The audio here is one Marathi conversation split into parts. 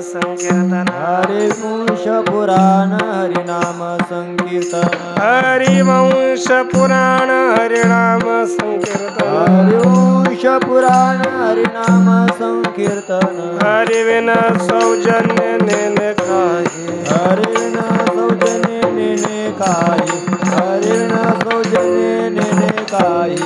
संकीर्तन हरिवंश पुराण हरिनाम संकीर्तन हरिवंश पुराण हरिनाम संकीर्तन हरिवंश पुराण हरिनाम संकीर्तन हरिविन सौजन्य नेने काही हरिण सौजन्य नेने काही हरिण सौजन्य नेने काही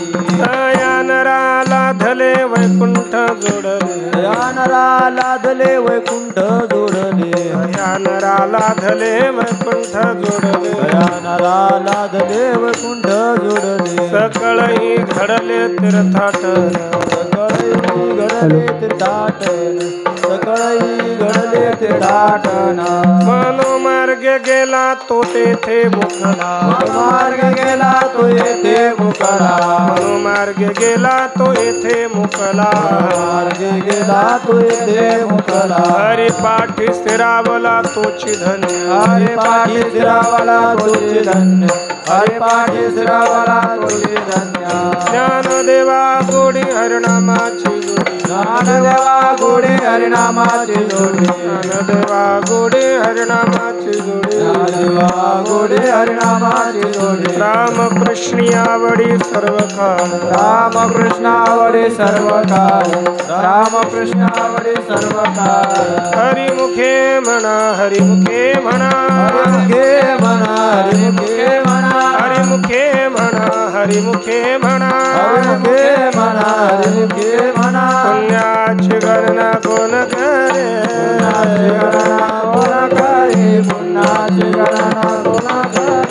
या नराला धले वैकुंठ जोडले या नराला धले वैकुंठ जोडले या नराला धले वैकुंठ जोडले या नराला धले वैकुंठ जोडले सकळही घडले तीर्थाटन सकळही घडले तीर्थाटन सकळही घडले तीर्थाटन मनोमार्गे गेला तो तेथे मुखला मार्ग गेला तो येथे मुकला मनोमार्गे गेला तो येथे मुकला मार्ग गेला तो येथे मुकला हरी पाठी स्थिरावला तोची धन्य हरे पाठी शिरावला तुझे धन्य हरे पाठी शिरावला तुझे धन्य ज्ञानदेवा गोडी हरिनामाची जोडी ज्ञानदेवा गोडे हरिनामाची जोडी ज्ञानदेवा गोडी हरिनामाची जोडी ज्ञानदेवा गोडे हरिनामाची जोडी रामकृष्ण आवडी सर्व काळ रामकृष्णावडे सर्व काळ रामकृष्णावडे सर्व काळ हरिमुखे म्हणा हरिमुखे म्हणा हरिमुखे म्हणा हरिमुखे म्हणा हरिमुखे म्हणा हरिमुखे म्हणा हरिमुखे म्हणा हरिमुखे म्हणा पुण्याची गणना कोण करे पुण्याची गणना कोण करे पुण्याची गणना कोण करे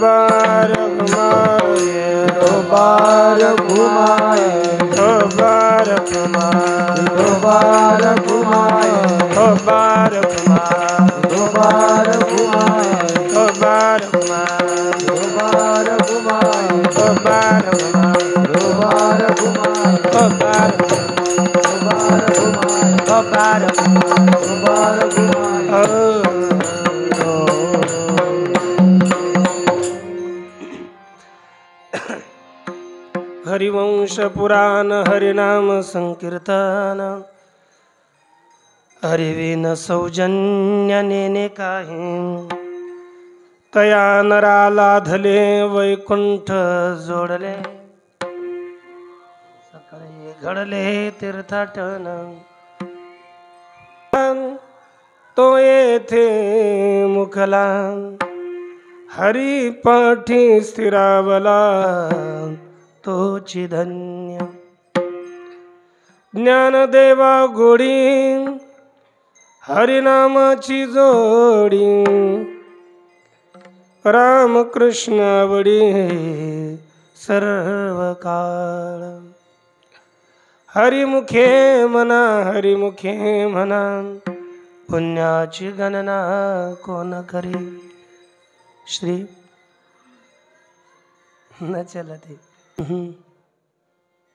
बारक माये बारक घुमाए बारक माये बारक घुमाए बारक माये बारक घुमाए बारक माये बारक घुमाए बारक माये बारक घुमाए बारक बारक बारक हरिवंश पुराण हरिनाम संकीर्तन हरिविन सौजन्य नेने काही तया नराला धले वैकुंठ जोडले सकाळी घडले तीर्थाटन तो येथे मुखला हरिपाठी स्थिरावला तोची धन्य ज्ञानदेवा गोडी हरिनामाची जोडी रामकृष्ण आवडी सर्व काळ हरिमुखे म्हणा हरिमुखे म्हणा पुण्याची गणना कोण करे श्री न चलते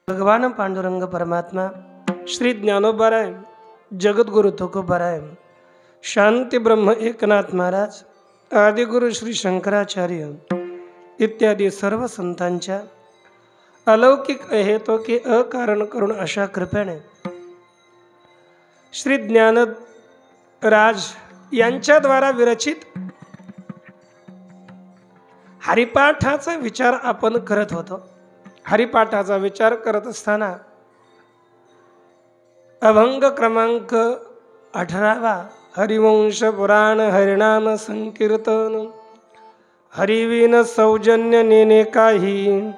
भगवान पांडुरंग परमात्मा श्री ज्ञानोबराय जगद्गुरु तुकोबराय शांती ब्रह्म एकनाथ महाराज आदिगुरु श्री शंकराचार्य इत्यादी सर्व संतांच्या अलौकिक अहेतुकी अकारण करून अशा कृपेने श्री ज्ञानराज यांच्याद्वारा विरचित हरिपाठाचा विचार आपण करत होतो. हरिपाठाचा विचार करत असताना अभंग क्रमांक 18 हरिवंश पुराण हरिनाम संकीर्तन हरिविन सौजन्य नेने काही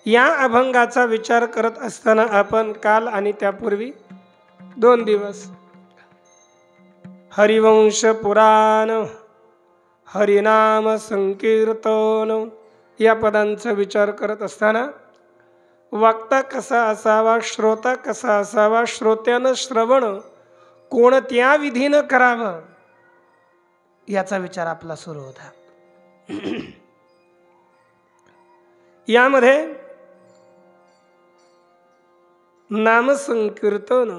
या अभंगाचा विचार करत असताना आपण काल आणि त्यापूर्वी 2 दिवस हरिवंश पुराण हरिनाम संकीर्तन या पदांचा विचार करत असताना वक्ता कसा असावा, श्रोता कसा असावा, श्रोत्यानं श्रवण कोणत्या विधीनं करावं याचा विचार आपला सुरू होता. यामध्ये नामसंकीर्तन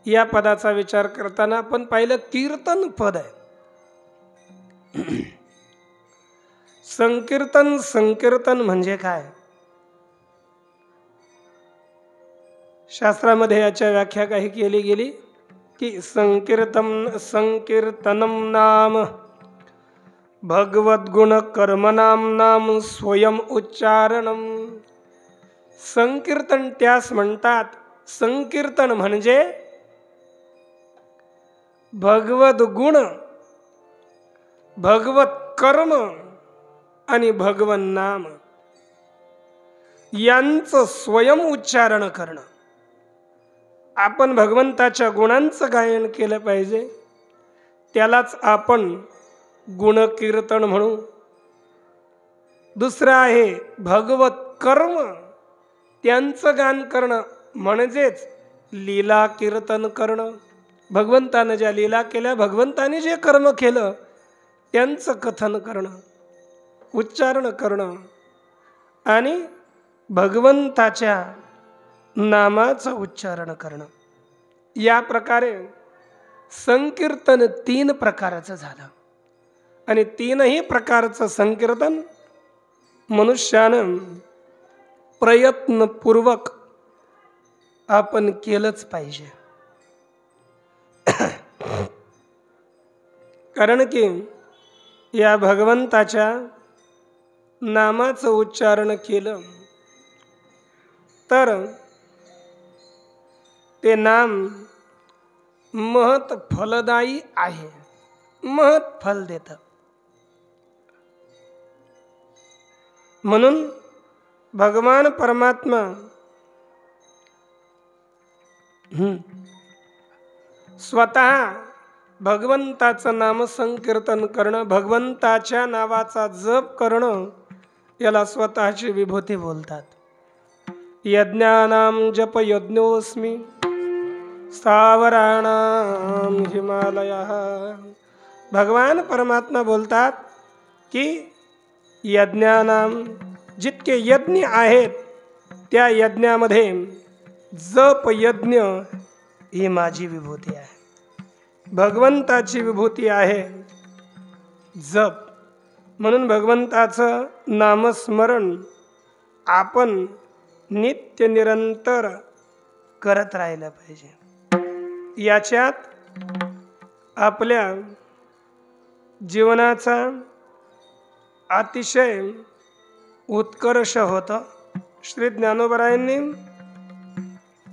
या पदाचा विचार करताना आपण पाहिलं कीर्तन पद आहे. संकीर्तन म्हणजे काय? शास्त्रामध्ये याच्या व्याख्या काही केली गेली की संकीर्तनम नाम भगवद्गुण कर्मनाम नाम स्वयं उच्चारणम. संकीर्तन त्यास म्हणतात. संकीर्तन म्हणजे भगवत गुण, भगवत कर्म आणि भगवन नाम यांचं स्वयं उच्चारण करणं. आपण भगवंताच्या गुणांचं गायन केलं पाहिजे, त्यालाच आपण गुणकीर्तन म्हणू. दुसरं आहे भगवत कर्म, त्यांचं गान करणं म्हणजेच लीला कीर्तन करणं. भगवंतानं ज्या लीला केल्या, भगवंताने जे कर्म केलं त्यांचं कथन करणं, उच्चारण करणं आणि भगवंताच्या नामाचं उच्चारण करणं. या प्रकारे संकीर्तन 3 प्रकारचं झालं. आणि 3ही प्रकारचं संकीर्तन मनुष्यानं प्रयत्नपूर्वक आपण केलंच पाहिजे. कारण की या भगवंताच्या नामाचं उच्चारण केलं तर ते नाम महत फलदायी आहे, महत फल देतं. म्हणून भगवान परमात्मा स्वतः भगवंताचं नाम संकीर्तन करणं, भगवंताच्या नावाचा जप करणं याला स्वतःची विभूती बोलतात. यज्ञानां जप यज्ञोस्मि स्थावराणां हिमालयः. भगवान परमात्मा बोलतात की यज्ञानां, जितके यज्ञ आहेत त्या यज्ञामध्ये जप यज्ञ ही माझी विभूती आहे. भगवंताची विभूती आहे जप. म्हणून भगवंताचं नामस्मरण आपण नित्य निरंतर करत राहिलं पाहिजे. याच्यात आपल्या जीवनाचा अतिशय उत्कर्ष होतं. श्री ज्ञानोबरायांनी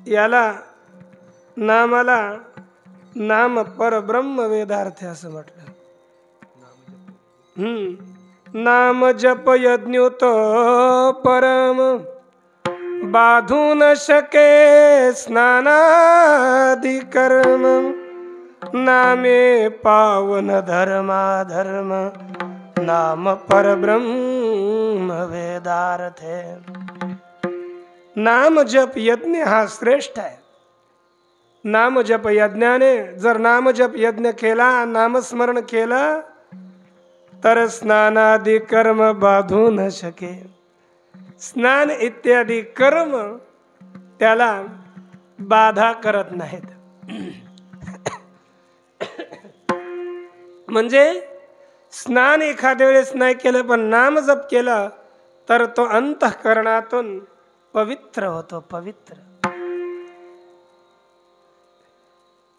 याला नामाला नाम परब्रह्म वेदार्थ असं म्हटलं. नाम जप यज्ञोत परम बाधू न शके स्नानादि कर्म नामे पावन धर्माधर्म नाम परब्रह्म वेदार्थे. नाम जप यज्ञ हा श्रेष्ठ आहे. नाम जप यज्ञाने जर नाम जप यज्ञ केला, नामस्मरण केलं तर स्नानादि कर्म बाधू न शके. स्नान इत्यादी कर्म त्याला बाधा करत नाहीत. म्हणजे स्नान एखाद्या वेळेस नाही केलं पण नाम जप केलं तर तो अंतःकरणातून पवित्र होतो, पवित्र.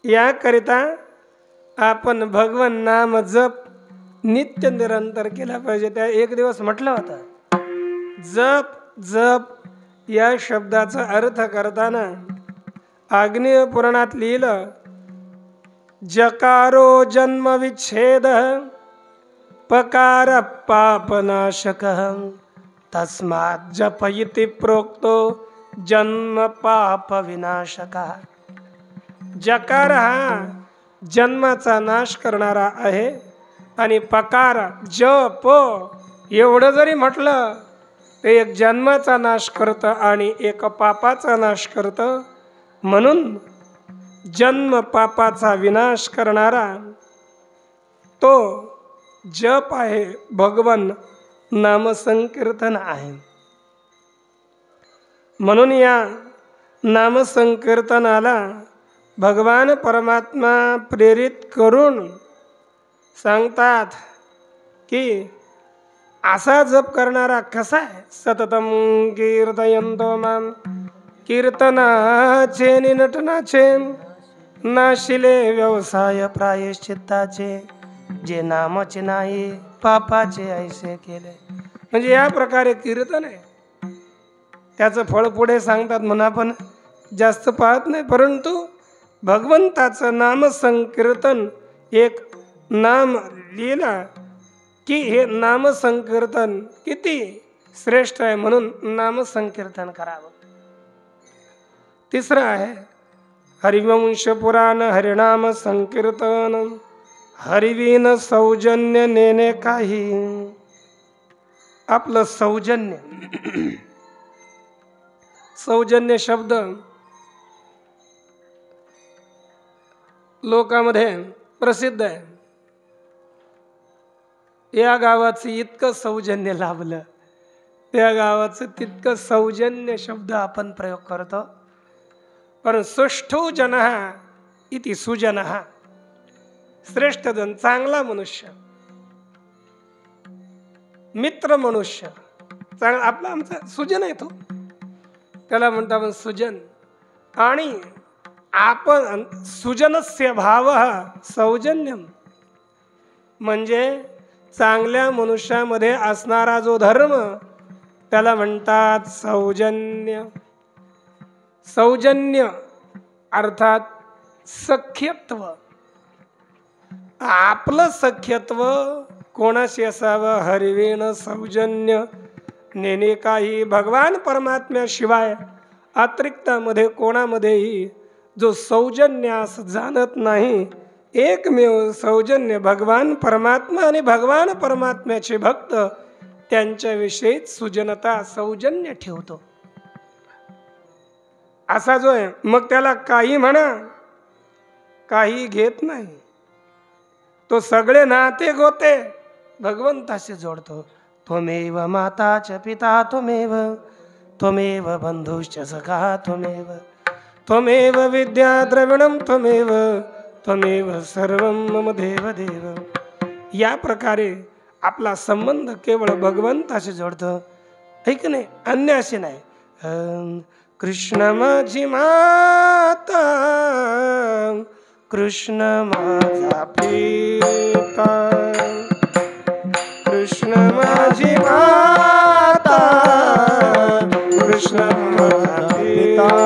याकरिता आपण भगवान नाम जप नित्य निरंतर केला पाहिजे. त्या एक दिवस म्हटलं होतं, जप जप या शब्दाचा अर्थ करताना आग्नेय पुराणात लिहिलं, जकारो जन्म विच्छेद पकार पापनाशक तस्मात् जप इति प्रोक्तो जन्म पाप विनाशक. जकार हा जन्माचा नाश करणारा आहे आणि पकार जप एवढं जरी म्हटलं ते एक जन्माचा नाश करतं आणि एक पापाचा नाश करतं. म्हणून जन्म पापाचा विनाश करणारा तो जप आहे, भगवान नामसंकीर्तन आहे. म्हणून या नामसंकीर्तनाला भगवान परमात्मा प्रेरित करून सांगतात की असा जप करणारा कसा आहे. सततम कीर्तयंतो माम कीर्तनाचे निनटनाचे नाशिले व्यवसाय प्रायश्चित्ताचे, जे नामचे नाही पापाचे ऐसे केले. म्हणजे या प्रकारे कीर्तन आहे. त्याचं फळ पुढे सांगतात म्हणून आपण जास्त पाहत नाही, परंतु भगवंताचं नाम संकीर्तन, एक नाम लिहिला की हे नाम संकीर्तन किती श्रेष्ठ आहे, म्हणून नाम संकीर्तन करावं. तिसरं आहे हरिवंश पुराण हरिनाम संकीर्तन, हरिवीन सौजन्य नेणे काही. आपलं सौजन्य, सौजन्य शब्द लोकांमध्ये प्रसिद्ध आहे. या गावाचं इतकं सौजन्य लाभलं, त्या गावाचं तितकं सौजन्य शब्द आपण प्रयोग करतो. पण सुष्ठू जनः इति सुजनः, श्रेष्ठ जन, चांगला मनुष्य, मित्र मनुष्य चांगला, आपला आमचा सुजन आहे तो, त्याला म्हणतो आपण सुजन. आणि आपण सुजनस्य भावः सौजन्यम, म्हणजे चांगल्या मनुष्यामध्ये असणारा जो धर्म त्याला म्हणतात सौजन्य. सौजन्य अर्थात सख्यत्व. आपलं सख्यत्व कोणाशी असावं? हरिवीन सौजन्य नेणे काही. भगवान परमात्म्याशिवाय अतिरिक्तामध्ये कोणामध्येही जो सौजन्यास जाणत नाही, एकमेव सौजन्य भगवान परमात्मा आणि भगवान परमात्म्याचे भक्त त्यांच्याविषयीच सुजनता सौजन्य ठेवतो. असा जो आहे, मग त्याला काही म्हणा, काही घेत नाही, तो सगळे नाते गोते भगवंताशी जोडतो. त्वमेव माता च पिता त्वमेव, त्वमेव बंधुश्च सखा त्वमेव, त्वमेव विद्या द्रविणम त्वमेव, त्वमेव सर्वं मम देव देव. या प्रकारे आपला संबंध केवळ भगवंताशी जोडतो, ऐक नाही, अन्य असे नाही. कृष्ण माझी माता, कृष्ण माझा पिता, कृष्ण माझी माता, कृष्ण माझा पिता.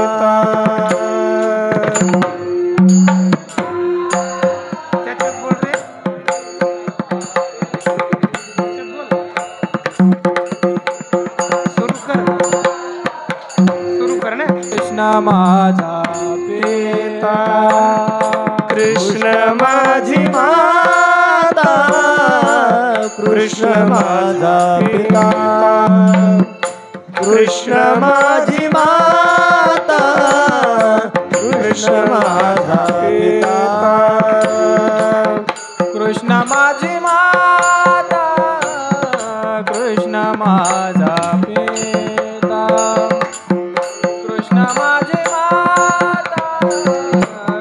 कृष्ण माझा पिता, कृष्ण माझी माता, कृष्ण माझा पिता, कृष्ण माझी माता, कृष्ण माझा पिता, कृष्ण माझी माता, कृष्ण माझा पिता, कृष्ण माझी माता,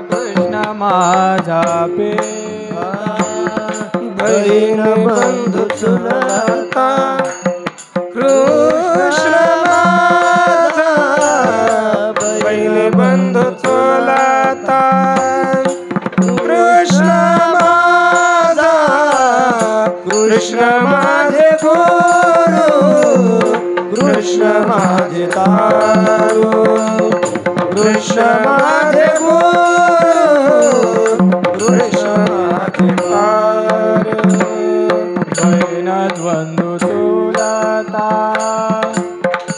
कृष्ण माझा पिता. बहीण बंधू चुलता, कृष्ण माझा, बहीण बंधू चुलता, कृष्ण माझा, कृष्ण माझे गुरु, कृष्ण माझे तारू, कृष्ण माझे गुरु, कृष्ण माझे तारू. बहीण बंधू चुलता,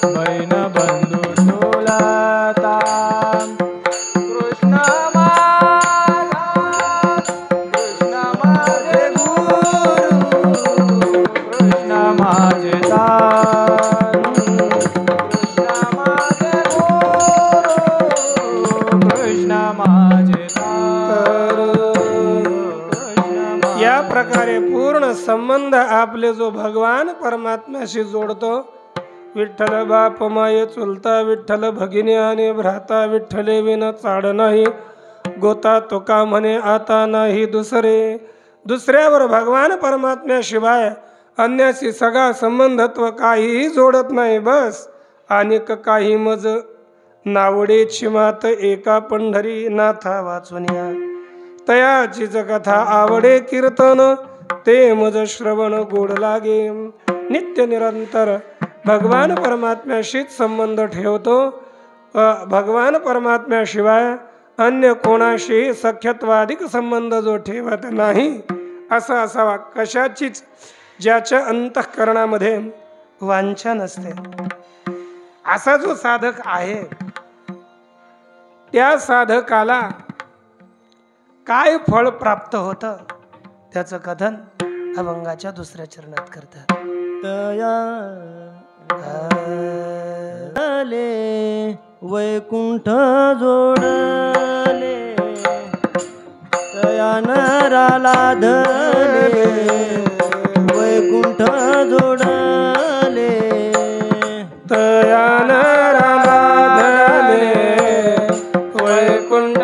बहीण बंधू चुलता, कृष्ण माझा, कृष्ण माझे गुरु, कृष्ण माझे तारू, कृष्ण माझे गुरु, कृष्ण माझे तारू. या प्रकारे पूर्ण संबंध आपले जो भगवान परमात्म्याशी जोडतो. विठ्ठल बाप माये चुलता, विठ्ठल भगिनी आणि भ्राता, विठ्ठले विन चाड नाही, गोता तुका म्हणे आता नाही दुसरे. दुसऱ्यावर भगवान परमात्म्याशिवाय अन्याशी सगळा संबंधत्व काहीही जोडत नाही. बस अनेक काही मज नावडेची मात एका पंढरी नाथा वाचुनिया तयाचीच कथा आवडे कीर्तन ते मज श्रवण गोड लागे नित्य निरंतर भगवान परमात्म्याशीच संबंध ठेवतो भगवान परमात्म्याशिवाय अन्य कोणाशी सख्यत्वाधिक संबंध जो ठेवत नाही असा असावा कशाचीच ज्याच्या अंतःकरणामध्ये वांछा नसते असा जो साधक आहे त्या साधकाला काय फळ प्राप्त होतं त्याचं कथन अभंगाच्या दुसऱ्या चरणात करतात वैकुंठ जोडले तया नराला धरले वैकुंठ जोडले तया नराला धरले वैकुंठ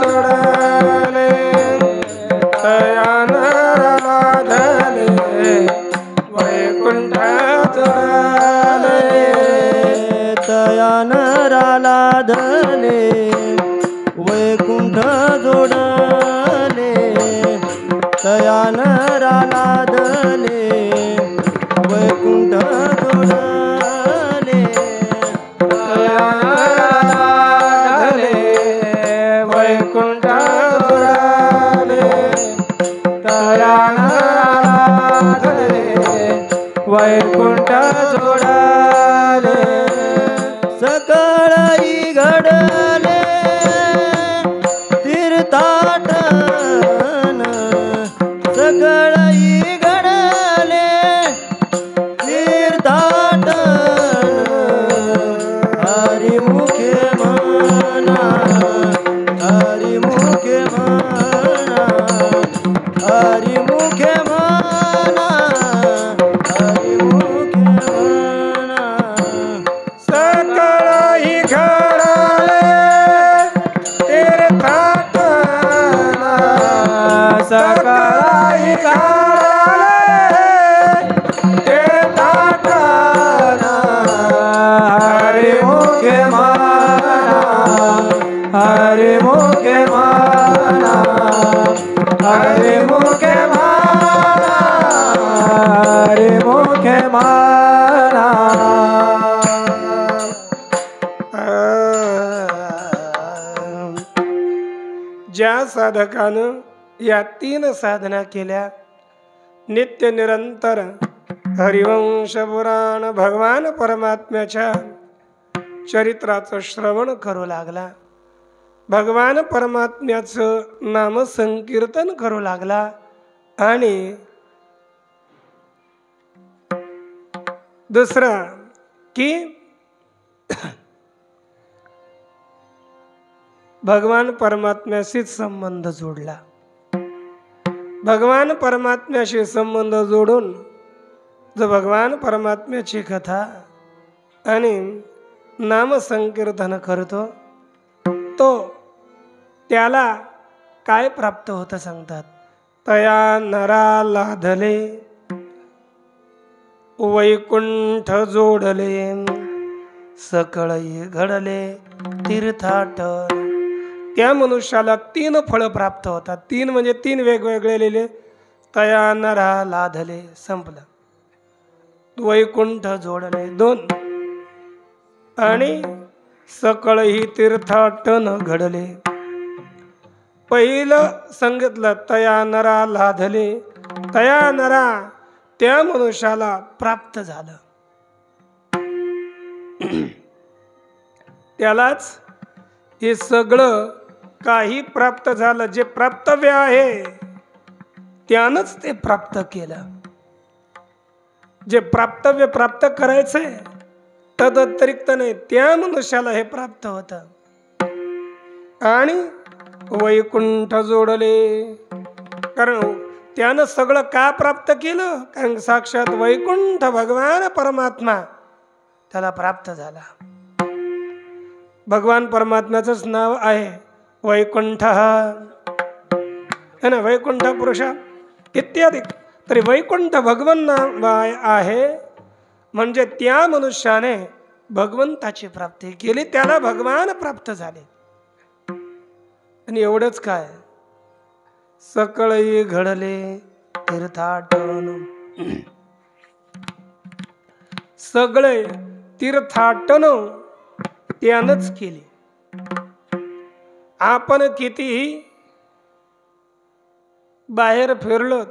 जोडले तया नराला धरले वैकुंठ जोडले तया नराला धरले वैकुंठ जोडले तया नराला धरले वैकुंठ जोडले तया नराला धरले वैकुंठ जोडले तया नराला धरले वैकुंठ जोडले सकळई घडले तीर्थाटन सकळई घडले तीर्थाटन हरिमुखे म्हणा हरिमुखे म्हणा हरिमुखे म्हणा हरिमुखे म्हणा सकळई घडले तीर्थाटन सकळई घडले तीर्थाटन हरिमुखे म्हणा हरिमुखे म्हणा हरिमुखे म्हणा हरिमुखे म्हणा ज्या साधकानं या 3 साधना केल्या नित्य निरंतर हरिवंश पुराण भगवान परमात्म्याच्या चरित्राचं श्रवण करू लागला भगवान परमात्म्याचं नाम संकीर्तन करू लागला आणि दुसरा की भगवान परमात्म्याशीच संबंध जोडला भगवान परमात्म्याशी संबंध जोडून जो भगवान परमात्म्याची कथा आणि नाम संकीर्तन करतो तो त्याला काय प्राप्त होतं सांगतात तया नरा लाधले वैकुंठ जोडले सकळई घडले तीर्थाटन त्या मनुष्याला 3 फळ प्राप्त होतात 3 म्हणजे 3 वेगवेगळे लिहिले तया नरा लाधले संपलं वैकुंठ जोडले 2 आणि सकळई तीर्थाटन घडले पहिलं सांगितलं तया नरा लाधले तया नरा त्या मनुष्याला प्राप्त झालं त्यालाच हे सगळं काही प्राप्त झालं जे प्राप्तव्य आहे त्यानंच ते प्राप्त केलं जे प्राप्तव्य प्राप्त करायचंय तद अतिरिक्त नाही त्या मनुष्याला हे प्राप्त होतं आणि वैकुंठ जोडले कारण त्यानं सगळं का प्राप्त केलं कारण साक्षात वैकुंठ भगवान परमात्मा त्याला प्राप्त झाला भगवान परमात्म्याचंच नाव आहे वैकुंठ है ना वैकुंठ पुरुष इत्यादी तरी वैकुंठ भगवान नाव आहे म्हणजे त्या मनुष्याने भगवंताची प्राप्ती केली, त्याला भगवान प्राप्त झाले. आणि एवढंच काय, सकळही घडले तीर्थाटन. सगळे तीर्थाटन त्यानंच केले. आपण कितीही बाहेर फिरलो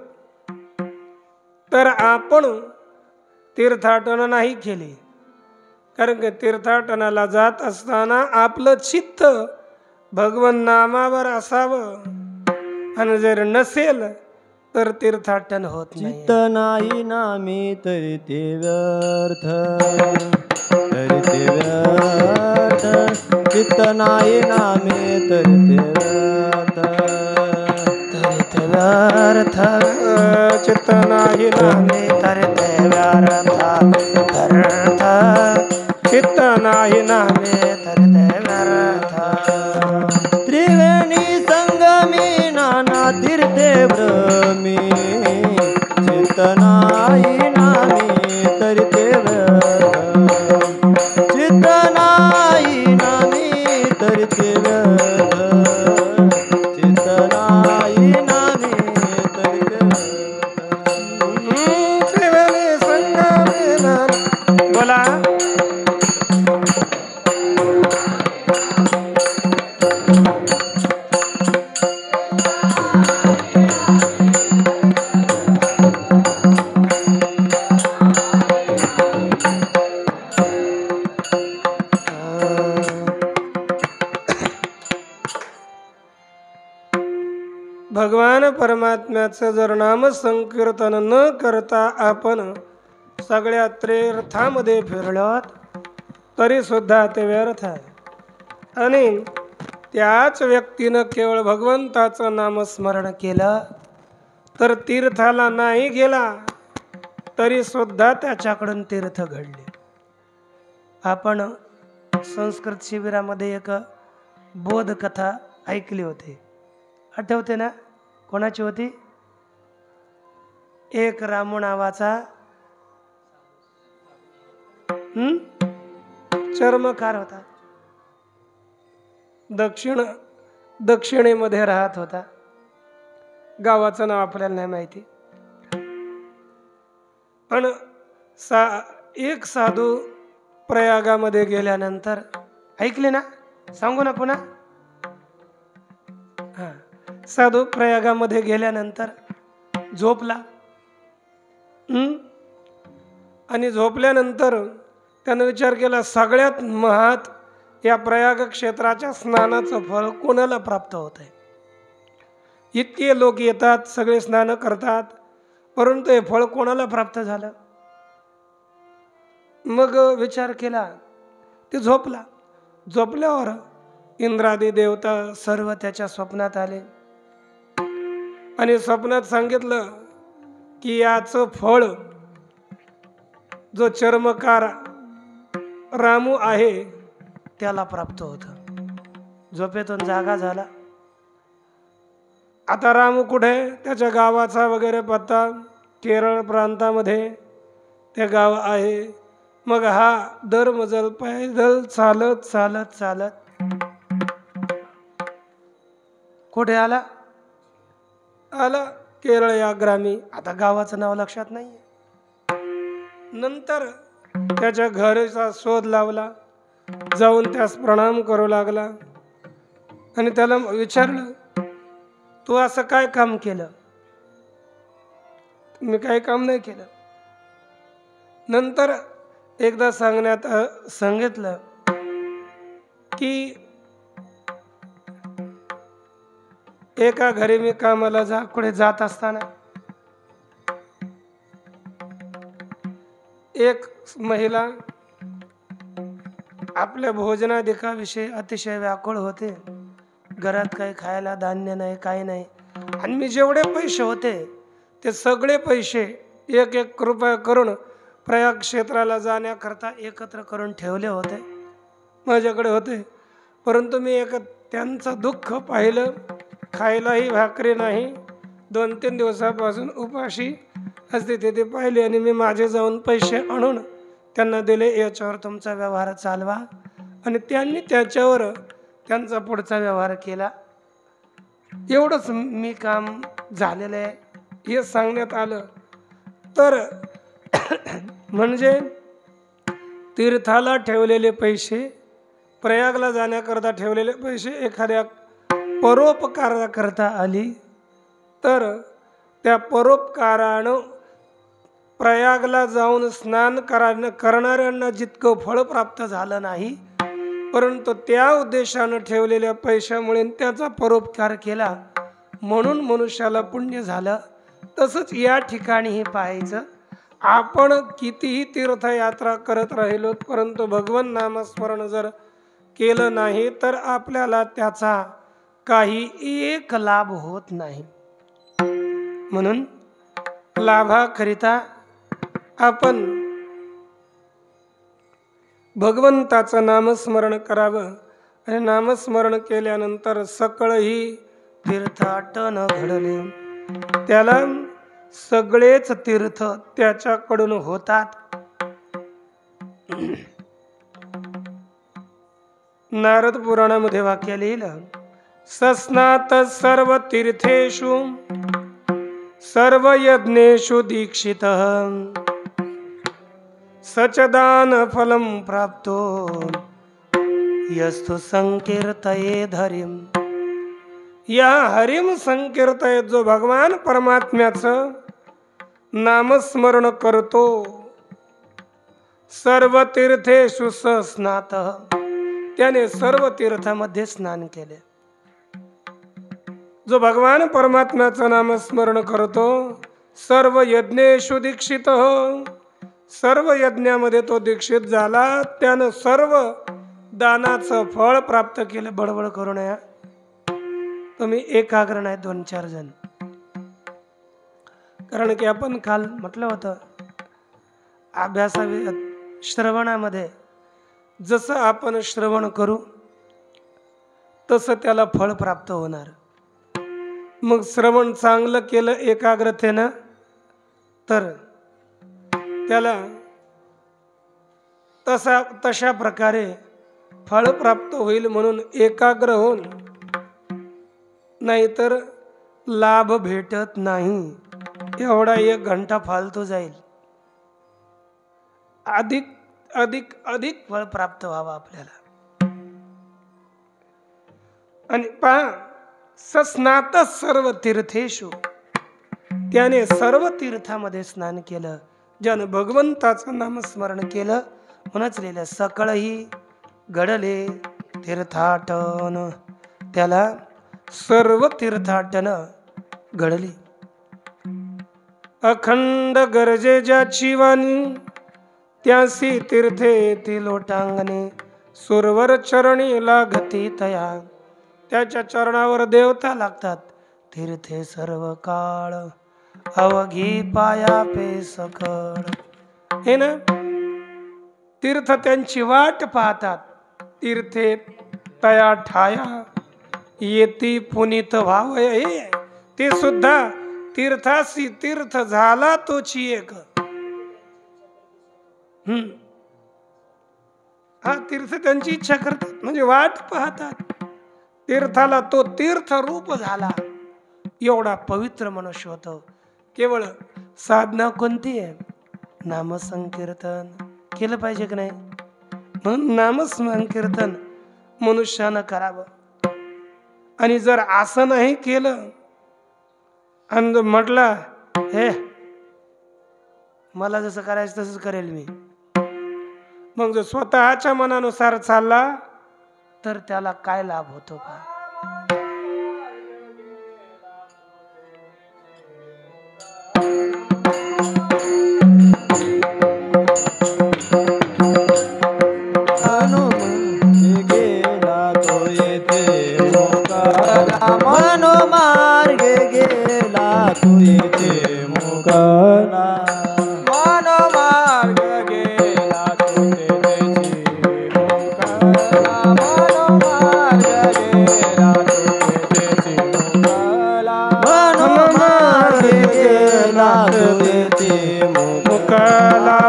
तर आपण तीर्थाटन नाही केले. कारण की तीर्थाटनाला जात असताना आपलं चित्त भगवन नामावर असावं, आणि जर नसेल तर तीर्थाटन होत नाही. चित्त नाही नामी तरी ते व्यर्थ, तरी ते व्यर्थ. चित्त नाही नामी तरी ते व्यर्थ, तरी ते व्यर्थ. चित्त नाही नामी तरी ते व्यर्थ, व्यर्थ. चित्त नाही नामी तरी ते व्यर्थ. त्रिवेणी संगमी नाना तीर्थे भ्रमी. चित्त नाही नामी तरी ते व्यर्थ, चित्त नाही नामी तरी ते व्यर्थ, चित्त नाही नामी तरी ते व्यर्थ. त्रिवेणी संगमी नाना. बोला. भगवान परमात्म्याचं जर नाम संकीर्तन न करता आपण सगळ्या तीर्थामध्ये फिरलात तरी सुद्धा ते व्यर्थ आहे. आणि त्याच व्यक्तीनं केवळ भगवंताचं नामस्मरण केलं तर तीर्थाला नाही गेला तरी सुद्धा त्याच्याकडून तीर्थ घडले. आपण संस्कृत शिबिरामध्ये एक बोधकथा ऐकली होती, आठवते ना? कोणाची होती? एक रामू नावाचा चर्मकार होता. दक्षिणेमध्ये राहत होता. गावाचं नाव आपल्याला नाही माहिती. पण एक साधू प्रयागामध्ये गेल्यानंतर, ऐकले ना? सांगू ना पुन्हा? हा. साधू प्रयागामध्ये गेल्यानंतर झोपला. आणि झोपल्यानंतर त्यानं विचार केला, सगळ्यात महात या प्रयाग क्षेत्राच्या स्नानाचं फळ कोणाला प्राप्त होत आहे? इतके लोक येतात, सगळे स्नान करतात, परंतु हे फळ कोणाला प्राप्त झालं? मग विचार केला, ते झोपला. झोपल्यावर इंद्रादी देवता सर्व त्याच्या स्वप्नात आले आणि स्वप्नात सांगितलं की याचं फळ जो चर्मकार रामू आहे त्याला प्राप्त होतं. झोपेतून जागा झाला. आता रामू कुठे? त्याच्या गावाचा वगैरे पत्ता केरळ प्रांतामध्ये ते गाव आहे. मग हा दरमजल पैदल चालत चालत चालत कुठे आला? केरळ या ग्रामी. आता गावाचं नाव लक्षात नाहीये. नंतर त्याच्या घराचा शोध लावला, जाऊन त्यास प्रणाम करू लागला आणि त्याला विचारलं, तू असं काय काम केलं? मी काही काम नाही केलं. नंतर एकदा सांगितलं की एका घरी मी कामाला कुठे जात असताना एक महिला आपल्या भोजनाधिकाविषयी अतिशय व्याकुळ होते. घरात काही खायला धान्य नाही, काही नाही. आणि मी जेवढे पैसे होते ते सगळे पैसे एक एक रुपया करून प्रयाग क्षेत्राला जाण्याकरता एकत्र करून ठेवले होते, माझ्याकडे होते. परंतु मी त्यांचं दुःख पाहिलं. खायलाही भाकरी नाही, 2-3 दिवसापासून उपाशी असते ते पाहिले आणि मी माझे जाऊन पैसे आणून त्यांना दिले, याच्यावर तुमचा व्यवहार चालवा. आणि त्यांनी त्याच्यावर त्यांचा पुढचा व्यवहार केला. एवढंच मी काम झालेलं आहे हे सांगण्यात आलं. तर म्हणजे तीर्थाला ठेवलेले पैसे, प्रयागला जाण्याकरता ठेवलेले पैसे एखाद्या परोपकाराकरता आली तर त्या परोपकारानं प्रयागला जाऊन स्नान करणाऱ्यांना जितकं फळ प्राप्त झालं नाही, परंतु त्या उद्देशानं ठेवलेल्या पैशामुळे त्याचा परोपकार केला म्हणून मनुष्याला पुण्य झालं. तसंच या ठिकाणीही पाहायचं, आपण कितीही तीर्थयात्रा करत राहिलो परंतु भगवन नामस्मरण जर केलं नाही तर आपल्याला त्याचा काही एक लाभ होत नाही. म्हणून लाभाकरिता आपण भगवंताचं नामस्मरण करावं. आणि नामस्मरण केल्यानंतर सकळही तीर्थाटन घडले. त्याला सगळेच तीर्थ त्याच्याकडून होतात. नारद पुराणामध्ये वाक्य लिहिलं, सस्नात सर्व तीर्थेषु सर्व यज्ञेषु दीक्षितः सचदान फलम प्राप्तो यस्तु संकीर्तयेद हरिम. या हरिम संकीर्तयेत, जो भगवान परमात्म्याचं नामस्मरण करतो, सर्व तीर्थेषु स्नातः, त्याने सर्व तीर्थामध्ये स्नान केले. जो भगवान परमात्म्याचं नामस्मरण करतो, सर्व यज्ञेषु दीक्षितः, सर्व यज्ञामध्ये तो दीक्षित झाला, त्यानं सर्व दानाचं फळ प्राप्त केलं. बडबड करू नये, तुम्ही एकाग्र नाही 2-4 जण. कारण की आपण काल म्हटलं होतं, श्रवणामध्ये जसं आपण श्रवण करू तसं त्याला फळ प्राप्त होणार. मग श्रवण चांगलं केलं एकाग्रतेनं तर त्याला तशा प्रकारे फळ प्राप्त होईल. म्हणून एकाग्र होऊन, नाहीतर लाभ भेटत नाही. एवढा 1 घंटा फालतू जाईल. अधिक अधिक अधिक फळ प्राप्त व्हावं आपल्याला. आणि पहा, सस्नात सर्व तीर्थेषु, त्याने सर्व तीर्थामध्ये स्नान केलं. ज्यानं भगवंताचं नामस्मरण केलं म्हणूनच लिहिलं, सकळही घडले तीर्थाटन. त्याला सर्व तीर्थाटन घडली. अखंड गरजे ज्याची वाणी, त्यासी तीर्थे ती लोटांगणे. सुरवर चरणी लागती तया, त्याच्या चरणावर देवता लागतात. तीर्थे सर्व काळ अवघी पाया पे सकळ. हे ना, तीर्थ त्यांची वाट पाहतात. तीर्थे तया ठाया येती पुनीत व्हावय. ते सुद्धा तीर्थासी तीर्थ झाला तोची एक. हा, तीर्थ त्यांची इच्छा करतात, म्हणजे वाट पाहतात. तीर्थाला तो तीर्थ रूप झाला. एवढा पवित्र मनुष्य होतो. केवळ साधना कोणती आहे? नामसंकीर्तन केलं पाहिजे की नाही? म्हणून नामसंकीर्तन मनुष्यानं करावं. आणि जर असं नाही केलं आणि म्हटलं, हे मला जसं करायचं तसंच करेल मी, मग जर स्वतःच्या मनानुसार चालला तर त्याला काय लाभ होतो का? मनोमार्गे गेला तू येथे मोकळा.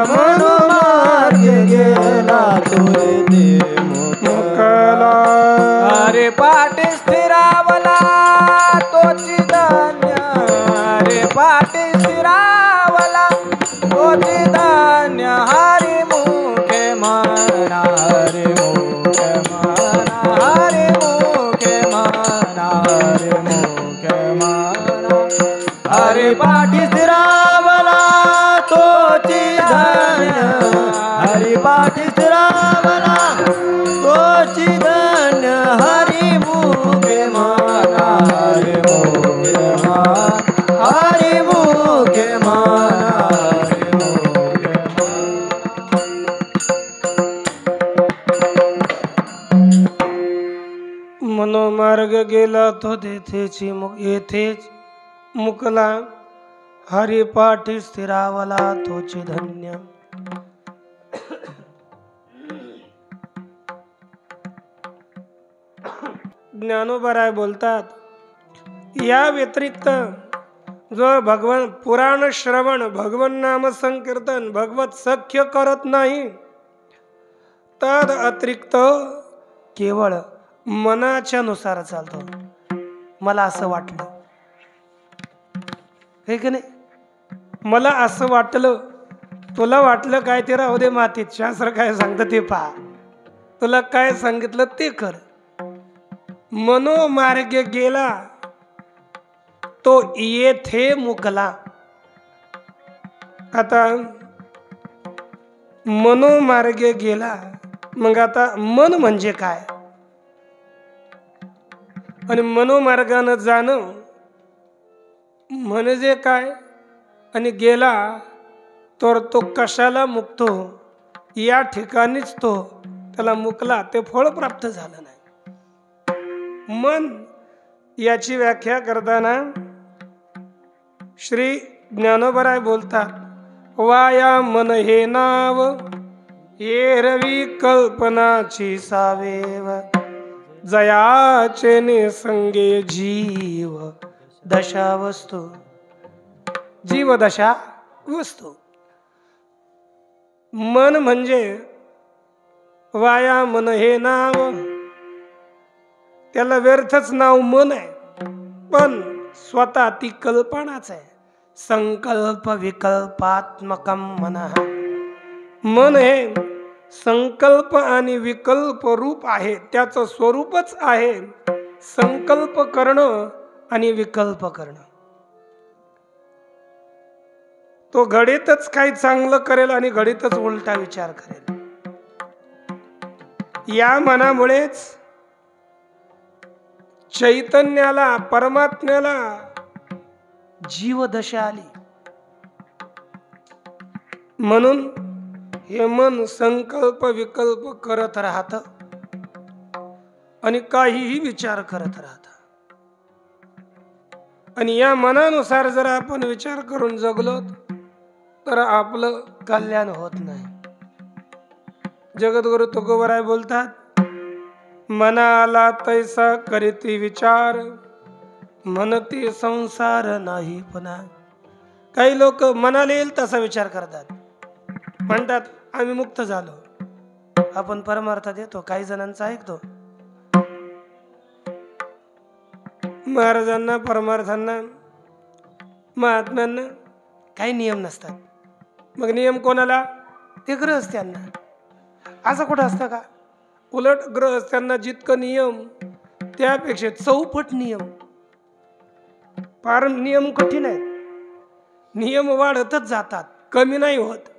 मनोमार्गे मार्ग गेला तो येथेच मुकला, हरिपाठी स्थिरावला तोची धन्य. ज्ञानोबराय बोलतात, या व्यतिरिक्त जो भगवान पुराण श्रवण, भगवन नाम संकीर्तन, भगवत सख्य करत नाही, तद अतिरिक्त केवळ मनाच्या नुसार चालतो. मला असं वाटलं, हे की नाही, मला असं वाटलं, तुला वाटलं काय ते राहू दे मातीत, शास्त्र काय सांगतं ते पहा, तुला काय सांगितलं ते कर. मनोमार्गे गेला तो येथे मुकला. आता मनोमार्गे गेला, मग आता मन म्हणजे काय आणि मनोमार्गानं जाणं म्हणजे काय, आणि गेला तर तो कशाला मुक्तो, या ठिकाणीच तो त्याला मुकला, ते फळ प्राप्त झालं नाही. मन याची व्याख्या करताना श्री ज्ञानोबराय बोलतात, वाया मन हे नाव, एरवी कल्पनाची सावेव, जयाचे निसंगे जीव दशा वस्तू. जीव दशा वस्तू. मन म्हणजे वाया मन हे नाव, त्याला व्यर्थच नाव मन आहे, पण स्वतः ती कल्पनाच आहे. संकल्प विकल्पात्मकम मन. मन हे संकल्प आणि विकल्प रूप आहे, त्याचं स्वरूपच आहे संकल्प करणं आणि विकल्प करणं. तो घडीतच काही चांगलं करेल आणि घडीतच उलटा विचार करेल. या मनामुळेच चैतन्याला, परमात्म्याला जीवदशा आली. म्हणून हे मन संकल्प विकल्प करत राहत आणि काहीही विचार करत राहत. आणि या मनानुसार जर आपण विचार करून जगलो तर आपलं कल्याण होत नाही. जगद्गुरु तुकोबराय बोलतात, मनाला तैसा करीती विचार, म्हणती संसार नाही पुन्हा. काही लोक मनाला येईल तसा विचार करतात, म्हणतात आम्ही मुक्त झालो. आपण परमार्थात येतो, काही जणांचा ऐकतो. महाराजांना, परमार्थांना, महात्म्यांना काही नियम नसतात. मग नियम कोणाला? ते गृहस्थ्यांना. असं कुठं असतं का? उलट गृहस्थ्यांना जितकं नियम त्यापेक्षा चौपट नियम. फार नियम कठीण आहेत, नियम वाढतच जातात, कमी नाही होत.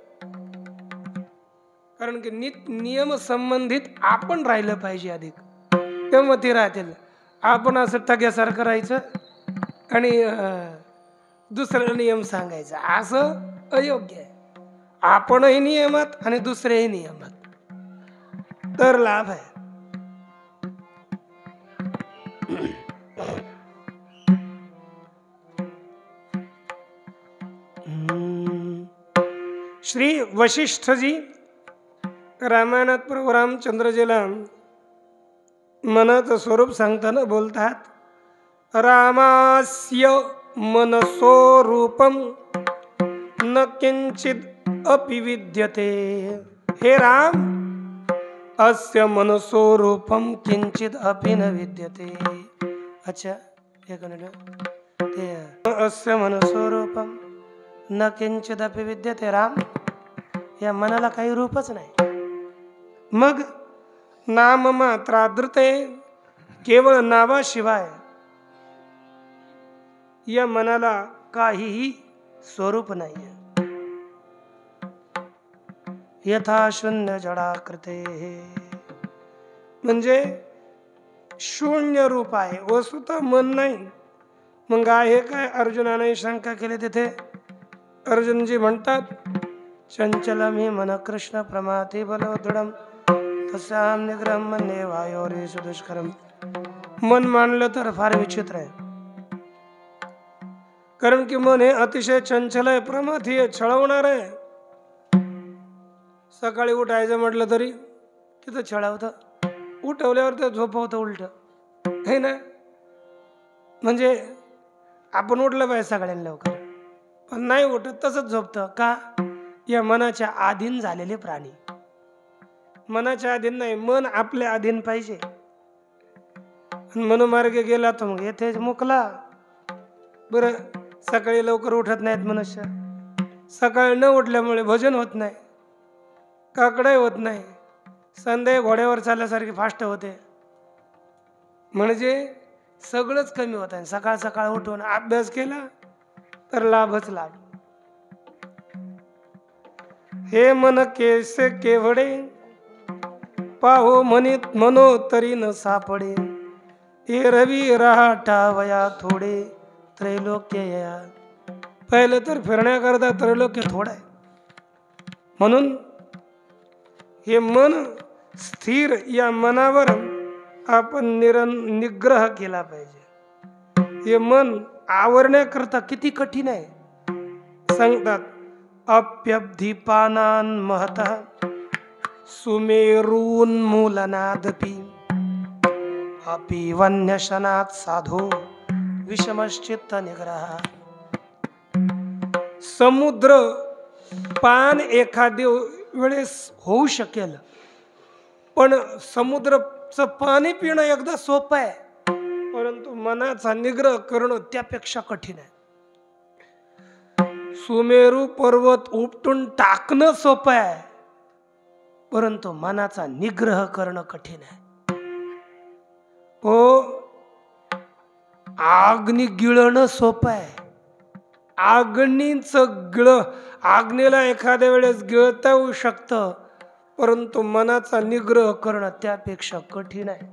कारण की नियम संबंधित आपण राहिलं पाहिजे अधिक, तेव्हा ते राहतील. आपण असं टग्यासारखं राहायचं आणि दुसऱ्याला नियम सांगायचा, असं अयोग्य आहे. आपणही नियमात आणि दुसरेही नियमात, तर लाभ आहे. श्री वशिष्ठजी रामायणात प्रभू रामचंद्रजीला मनाचं स्वरूप सांगताना बोलतात, रामास्य मनसो रूपम न किंचित अपि विद्यते. हे राम, अस्य मनसो रूपम किंचित अपि न विद्यते. अच्छा, एक मिनिट. ते अस्य मनसो रूपम न किंचित अपि विद्यते. राम, या मनाला काही रूपच नाही. मग नाम मात्रादृते, केवळ नावाशिवाय या मनाला काहीही स्वरूप नाही. यथा शून्य जडाकृते, म्हणजे शून्य रूप आहे, वस्तुतः मन नाही. मग आहे काय? अर्जुनाने शंका केली तिथे. अर्जुनजी म्हणतात, चंचलम हि मन कृष्ण प्रमाथे बलो दृढम तस्याम निग्रहम मन्ये वायोरेषु दुष्करम. मन मानलं तर फार विचित्र आहे. कारण की मन हे अतिशय चंचल आहे, प्रमाथी आहे, छळवणार आहे. सकाळी उठायचं म्हटलं तरी तिथं छळवतं, उठवल्यावर तर झोपवतं उलट, हे ना. म्हणजे आपण उठलं पाहिजे सगळ्यांना लवकर, पण नाही उठत, तसंच झोपतं. का? या मनाच्या अधीन झालेले प्राणी. मनाच्या अधीन नाही, मन आपल्या अधीन पाहिजे. मनोमार्गे गेला तर मग येथे मुकला. बरं, सकाळी लवकर उठत नाहीत मनुष्य, सकाळी न उठल्यामुळे भजन होत नाही, काकडाई होत नाही, संध्या घोड्यावर चालल्यासारखी फास्ट होते. म्हणजे सगळंच कमी होत आहे. सकाळ सकाळ उठून अभ्यास केला तर लाभच लाभ. हे मन केसे केवडे, पाहो म्हणित मनो तरी न सापडे. हे रवी राहाटावया थोडे, त्रैलोक्य या. पहिलं तर फिरण्याकरता त्रैलोक्य थोडं आहे. म्हणून हे मन स्थिर, या मनावर आपण निग्रह केला पाहिजे. हे मन आवरण्याकरता किती कठीण आहे सांगतात. अप्यब्धिपानान् महतः सुमेरून्मूलनादपि, अपि वन्यशनात् साधो विषमश्चित्त निग्रह. समुद्र पान एखाद्या वेळेस होऊ शकेल, पण समुद्राचं पाणी पिणं एकदा सोपं आहे, परंतु मनाचा निग्रह करणं त्यापेक्षा कठीण आहे. सुमेरू पर्वत उपटून टाकणं सोपं आहे, परंतु मनाचा निग्रह करणं कठीण आहे. हो, आग्नी गिळणं सोपं आहे. आग्नेला एखाद्या वेळेस गिळता येऊ शकतं, परंतु मनाचा निग्रह करणं त्यापेक्षा कठीण आहे.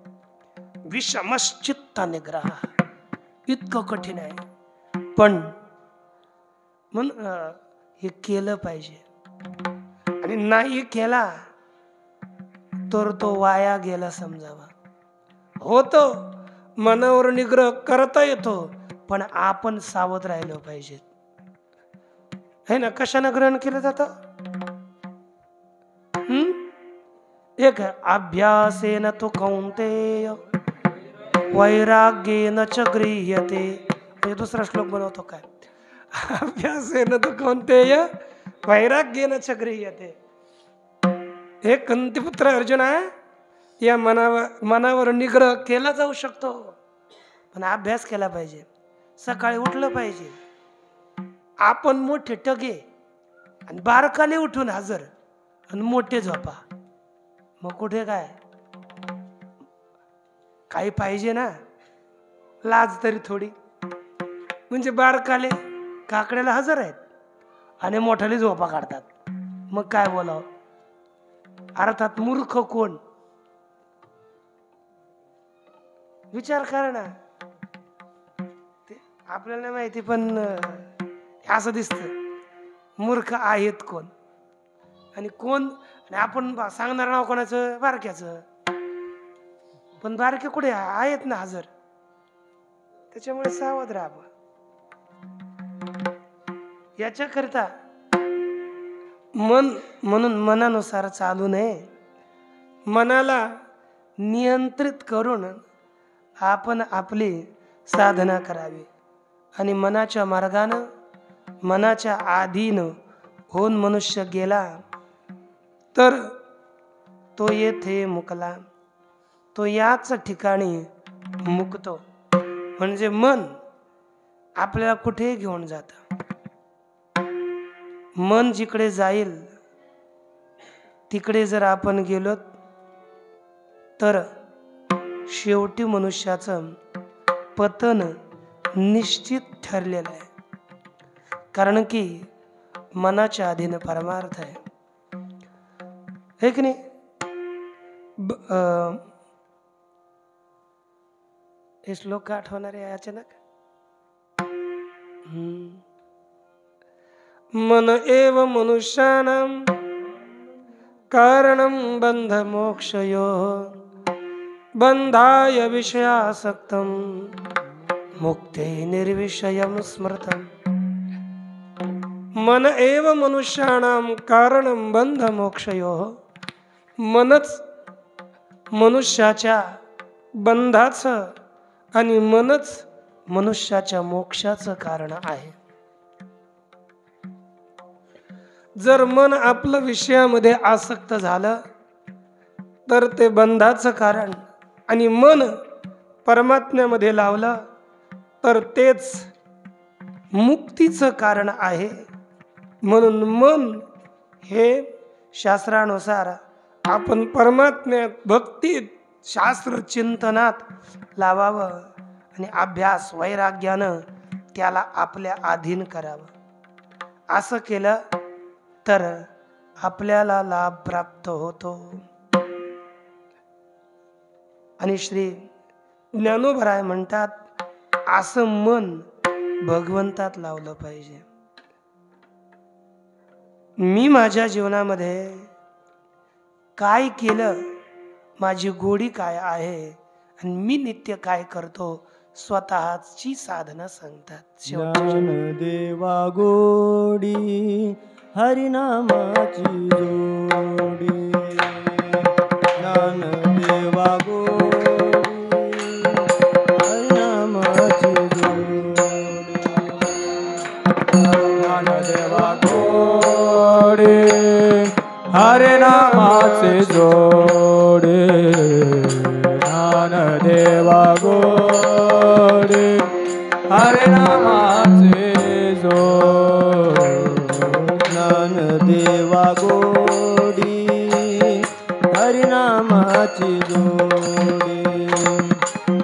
विषमश्चित्त निग्रह इतकं कठीण आहे. पण हे केलं पाहिजे, आणि नाही केला तर तो वाया गेला समजावा. होतो, मनावर निग्रह करता येतो, पण आपण सावध राहिलो पाहिजे, है ना. कशानं ग्रहण केलं जातं? एक अभ्यासेन तु कौंतेय वैराग्येन च गृह्यते. म्हणजे दुसरा श्लोक बनवतो काय? अभ्यासेन तु कौंतेय वैराग्येन च गृह्यते. हे कुंतीपुत्र अर्जुना, या मनावर निग्रह केला जाऊ शकतो, पण अभ्यास केला पाहिजे. सकाळी उठलं पाहिजे. आपण मोठे टगे आणि बारकाले उठून हजर आणि मोठे झोपा, मग कुठे काय? काही पाहिजे ना, लाज तरी थोडी. म्हणजे बारकाले काकड्याला हजर आहेत आणि मोठाले झोपा काढतात, मग काय बोलावं? अर्थात मूर्ख कोण? विचार करा ना. ते आपल्याला नाही माहिती, पण असं दिसतं मूर्ख आहेत कोण आणि कोण. आणि आपण सांगणार नाव कोणाचं? बारक्याचं. पण बारके कुठे आहेत ना हजर. त्याच्यामुळे सावध राहा. याच्याकरिता म्हणून मनानुसार चालू नये. मनाला नियंत्रित करून आपण आपली साधना करावी, आणि मनाच्या मार्गानं, मनाच्या अधीन होऊन मनुष्य गेला तर तो येथे मुकला, तो याच ठिकाणी मुकतो. म्हणजे मन आपल्याला कुठे घेऊन जातं. मन जिकडे जाईल तिकडे जर आपण गेलो तर शेवटी मनुष्याचं पतन निश्चित ठरलेलं आहे. कारण की मनाच्या अधीन परमार्थ आहे, हे की नाही. हे श्लोक का आठवणार आहे अचानक? मन एव मनुष्याणां कारणं बंध मोक्षयोः, बंधाय विषयासक्तं मुक्ते निर्विषयं स्मृतं मन एव मनुष्याणां कारणं बंध मोक्षयोः. मनच मनुष्याच्या बंधाचं आणि मनच मनुष्याच्या मोक्षाचं कारण आहे. जर मन आपलं विषयामध्ये आसक्त झालं तर ते बंधाचं कारण, आणि मन परमात्म्यामध्ये लावलं तर तेच मुक्तीचं कारण आहे. म्हणून मन हे शास्त्रानुसार आपण परमात्म्यात भक्तीत शास्त्र चिंतनात लावावं आणि अभ्यास वैराग्यानं त्याला आपल्या अधीन करावं. असं केलं तर आपल्याला लाभ प्राप्त होतो. आणि श्री ज्ञानोबराय म्हणतात, असं मन भगवंतात लावलं पाहिजे. मी माझ्या जीवनामध्ये काय केलं, माझी गोडी काय आहे आणि मी नित्य काय करतो, स्वतःची साधना सांगतात. ज्ञानदेवा गोडी हरिनामाची जोडी, ज्ञानदेवा गोडी हरिनामाची जोडी, ज्ञानदेवा गोडी हरिनामाची जोडी, ज्ञानदेवा गोडी हरिनामाची जोडी, ज्ञानदेवा गोडी हरिनामाची जोडी,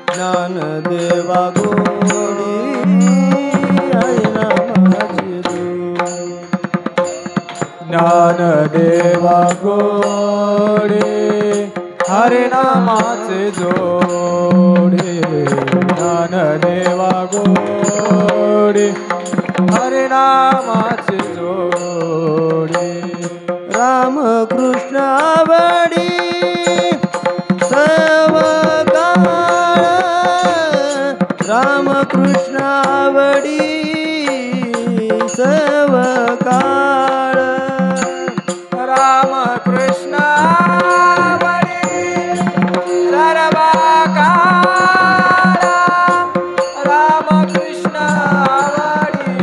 ज्ञानदेवा गोडी हरिनामाची जोडी, ज्ञानदेवा गोडी हरिनामाची जोडी, ज्ञानदेवा गोडी हरिनामाची जोडी, रामकृष्ण आवडी सर्वकाळ, रामकृष्ण आवडी सर्वकाळ, रामकृष्ण आवडी सर्वकाळ, रामकृष्ण आवडी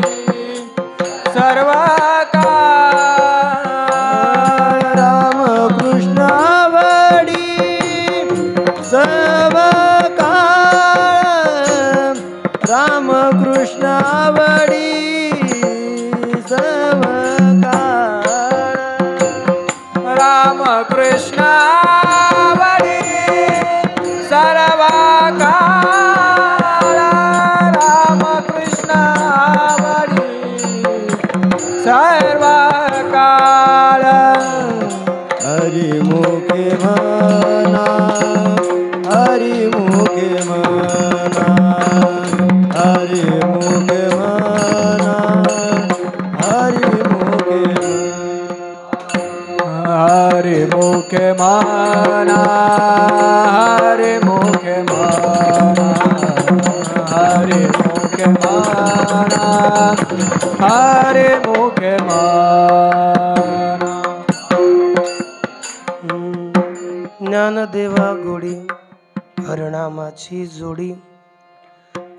सर्वकाळ, रामकृष्ण आवडी सर्वकाळ, रामकृष्ण आवडी सर्वकाळ, रामकृष्ण आवडी सर्वकाळ, रामकृष्ण आवडी सर्वकाळ. हरिमुखे म्हणा, हरिमुखे म्हणा, हरिमुखे म्हणा, हरिमुखे हरिमुखे म्हणा, हरिमुखे म्हणा, हरिमुखे म्हणा, हरिमुखे म्हणा. ज्ञानदेवा गोडी हरिनामाची जोडी,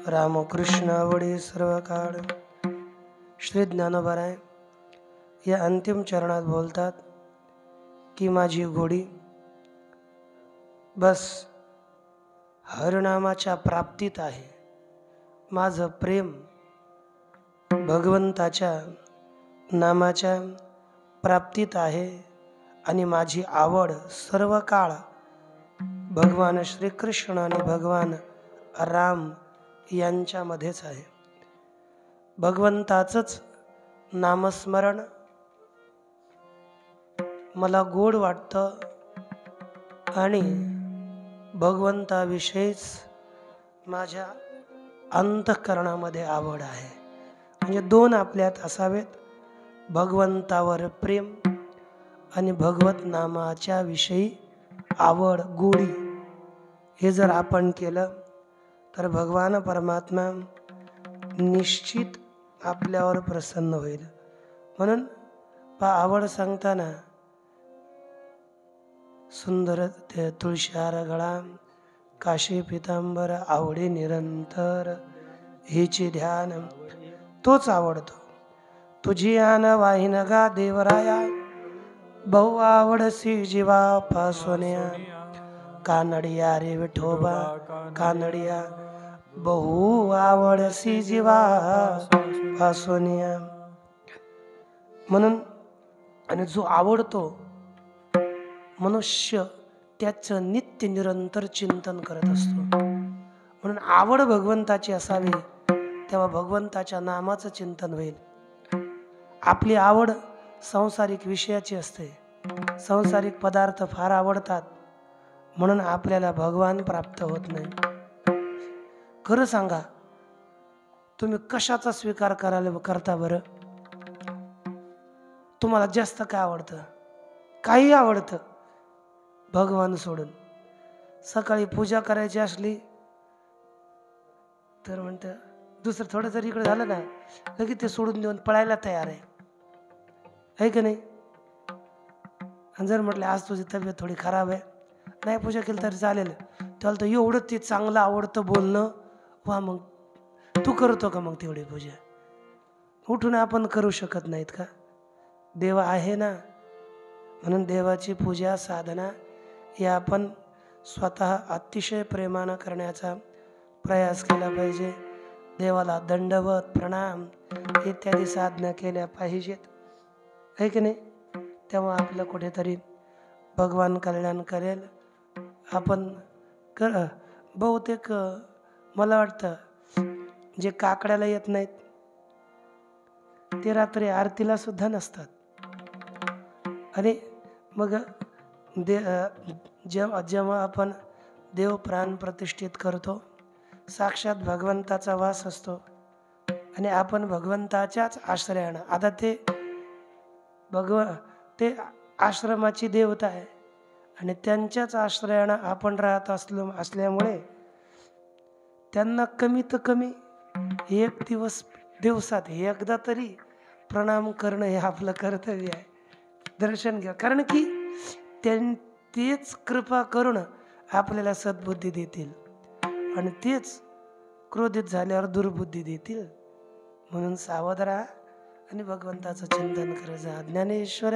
रामकृष्ण आवडी सर्व काळ. श्री ज्ञानोबराय या अंतिम चरणात बोलतात की माझी गोडी बस हरिनामाच्या प्राप्तीत आहे. माझं प्रेम भगवंताच्या नामाच्या प्राप्तीत आहे आणि माझी आवड सर्व काळ भगवान श्रीकृष्ण आणि भगवान राम यांच्यामध्येच आहे. भगवंताचंच नामस्मरण मला गोड वाटतं आणि भगवंताविषयीच माझ्या अंतःकरणामध्ये आवड आहे. म्हणजे दोन आपल्यात असावेत, भगवंतावर प्रेम आणि भगवत नामाच्या विषयी आवड गोडी. हे जर आपण केलं तर भगवान परमात्मा निश्चित आपल्यावर प्रसन्न होईल. म्हणून आवड सांगताना सुंदर ते तुळशीहार गळा काशी पितांबर आवडे निरंतर हिचे ध्यान तोच आवडतो. तुझी आन वाहिन गा देवराया बहु आवडसी जीवा पासोन्या कानडिया रे विठोबा कानडिया बहु आवडसी जीवा पासोन्या. म्हणून आणि जो आवडतो मनुष्य त्याचं नित्य निरंतर चिंतन करत असतो. म्हणून आवड भगवंताची असावी तेव्हा भगवंताच्या नामाचं चिंतन होईल. आपली आवड सांसारिक विषयाची असते. सांसारिक पदार्थ फार आवडतात म्हणून आपल्याला भगवान प्राप्त होत नाही. खरं सांगा तुम्ही कशाचा स्वीकार करायला करता बरं? तुम्हाला जास्त काय आवडतं? काही आवडतं भगवान सोडून. सकाळी पूजा करायची असली तर म्हणतं दुसरं थोडं जर इकडे झालं ना लगेच ते सोडून देऊन पळायला तयार आहे का नाही? आणि जर म्हटलं आज तुझी तब्येत थोडी खराब आहे नाही पूजा केली तरी चालेल त्याला तर एवढं ते चांगलं आवडतं बोलणं. वा मग तू करतो का मग तेवढी पूजा? उठून आपण करू शकत नाहीत का? देव आहे ना. म्हणून देवाची पूजा साधना हे आपण स्वतः अतिशय प्रेमानं करण्याचा प्रयास केला पाहिजे. देवाला दंडवत प्रणाम इत्यादी साधना केल्या पाहिजेत आहे की नाही? तेव्हा आपलं कुठेतरी भगवान कल्याण करेल. आपण बहुतेक मला वाटतं जे काकड्याला येत नाहीत ते रात्री आरतीला सुद्धा नसतात. आणि मग जेव्हा आपण देव प्राण प्रतिष्ठित करतो साक्षात भगवंताचा वास असतो आणि आपण भगवंताच्याच आश्रयानं आता ते आश्रमाची देवता आहे आणि त्यांच्याच आश्रयानं आपण राहत असल्यामुळे त्यांना कमीत कमी एक दिवसात एकदा तरी प्रणाम करणं हे आपलं कर्तव्य आहे. दर्शन घ्या कारण की तेच कृपा करून आपल्याला सद्बुद्धी देतील आणि तेच क्रोधित झाल्यावर दुर्बुद्धी देतील. म्हणून सावध राहा आणि भगवंताचं चिंतन करत जा. ज्ञानेश्वर